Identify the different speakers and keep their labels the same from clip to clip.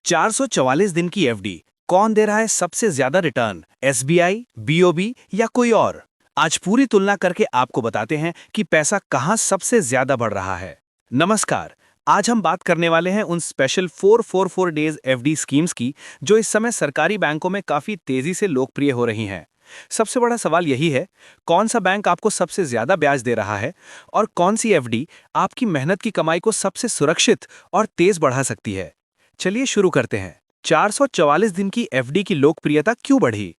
Speaker 1: 444 दिन की एफडी कौन दे रहा है सबसे ज्यादा रिटर्न, एसबीआई, बीओबी या कोई और? आज पूरी तुलना करके आपको बताते हैं कि पैसा कहां सबसे ज्यादा बढ़ रहा है। नमस्कार, आज हम बात करने वाले हैं उन स्पेशल 444 डेज एफडी स्कीम्स की जो इस समय सरकारी बैंकों में काफी तेजी से लोकप्रिय हो रही हैं। सबसे बड़ा सवाल यही है, कौन सा बैंक आपको सबसे ज्यादा ब्याज दे रहा है और कौन सी एफडी आपकी मेहनत की कमाई को सबसे सुरक्षित और तेज बढ़ा सकती है। चलिए शुरू करते हैं। 444 दिन की एफडी की लोकप्रियता क्यों बढ़ी?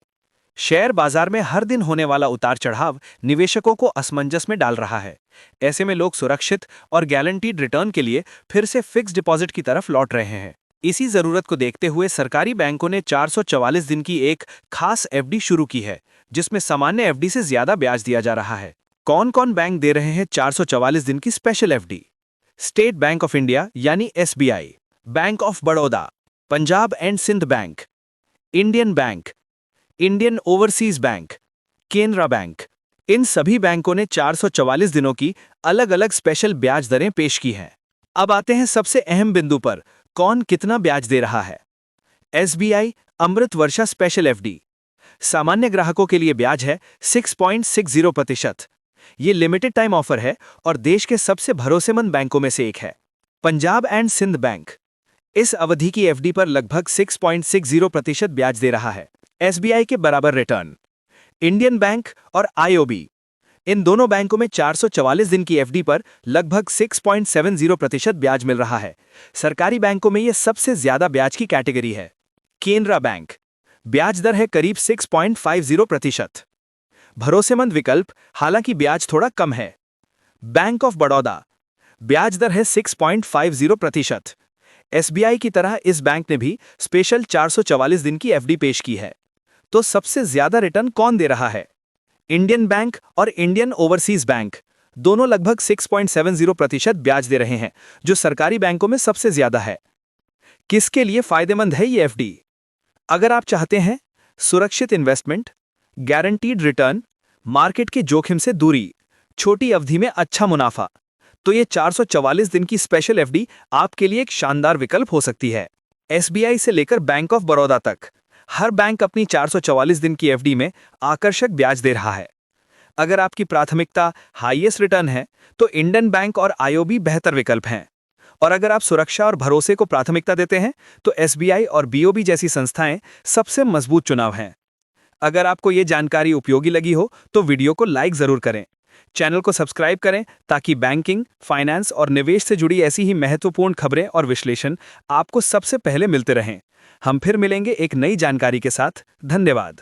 Speaker 1: शेयर बाजार में हर दिन होने वाला उतार चढ़ाव निवेशकों को असमंजस में डाल रहा है। ऐसे में लोग सुरक्षित और गारंटीड रिटर्न के लिए फिर से फिक्स डिपॉजिट की तरफ लौट रहे हैं। इसी जरूरत को देखते हुए सरकारी बैंकों ने 444 दिन की एक खास एफडी शुरू की है, जिसमें सामान्य एफडी से ज्यादा ब्याज दिया जा रहा है। कौन कौन बैंक दे रहे हैं 444 दिन की special FD? State Bank of India यानी SBI, Bank of Baroda, Punjab and Sind Bank, Indian Bank, Indian Overseas Bank, Canara Bank. इन सभी बैंकों ने 444 दिनों की अलग अलग स्पेशल ब्याज दरें पेश की हैं। अब आते हैं सबसे अहम बिंदु पर, कौन कितना ब्याज दे रहा है। एसबीआई अमृत वर्षा स्पेशल एफडी सामान्य ग्राहकों के लिए ब्याज है 6.60%। ये लिमिटेड टाइम ऑफर है और देश के सबसे भरोसेमंद बैंकों में से एक है। पंजाब एंड सिंध बैंक इस अवधि की एफडी पर लगभग 6.60% ब्याज दे रहा है, एसबीआई के बराबर रिटर्न। इंडियन बैंक और आईओबी, इन दोनों बैंकों में 444 दिन की एफडी पर लगभग 6.70% ब्याज मिल रहा है। सरकारी बैंकों में यह सबसे ज्यादा ब्याज की कैटेगरी है। केनरा बैंक, ब्याज दर है करीब 6.50%। भरोसेमंद विकल्प, हालांकि ब्याज थोड़ा कम है। बैंक ऑफ बड़ौदा, ब्याज दर है 6.50%। एसबीआई की तरह इस बैंक ने भी स्पेशल 444 दिन की एफडी पेश की है। तो सबसे ज्यादा रिटर्न कौन दे रहा है? इंडियन बैंक और इंडियन ओवरसीज बैंक दोनों लगभग 6.70% ब्याज दे रहे हैं, जो सरकारी बैंकों में सबसे ज्यादा है। किसके लिए फायदेमंद है ये एफडी? अगर आप चाहते हैं सुरक्षित इन्वेस्टमेंट, गारंटीड रिटर्न, मार्केट के जोखिम से दूरी, छोटी अवधि में अच्छा मुनाफा, तो ये 444 दिन की स्पेशल एफडी आपके लिए एक शानदार विकल्प हो सकती है। एसबीआई से लेकर बैंक ऑफ बड़ौदा तक हर बैंक अपनी 444 दिन की एफडी में आकर्षक ब्याज दे रहा है। अगर आपकी प्राथमिकता हाईएस्ट रिटर्न है, तो इंडियन बैंक और आईओबी बेहतर विकल्प हैं। और अगर आप सुरक्षा और भरोसे को प्राथमिकता देते हैं, तो एसबीआई और बीओबी जैसी संस्थाएं सबसे मजबूत चुनाव हैं। अगर आपको ये जानकारी उपयोगी लगी हो तो वीडियो को लाइक जरूर करें, चैनल को सब्सक्राइब करें ताकि बैंकिंग, फाइनेंस और निवेश से जुड़ी ऐसी ही महत्वपूर्ण खबरें और विश्लेषण आपको सबसे पहले मिलते रहें। हम फिर मिलेंगे एक नई जानकारी के साथ। धन्यवाद।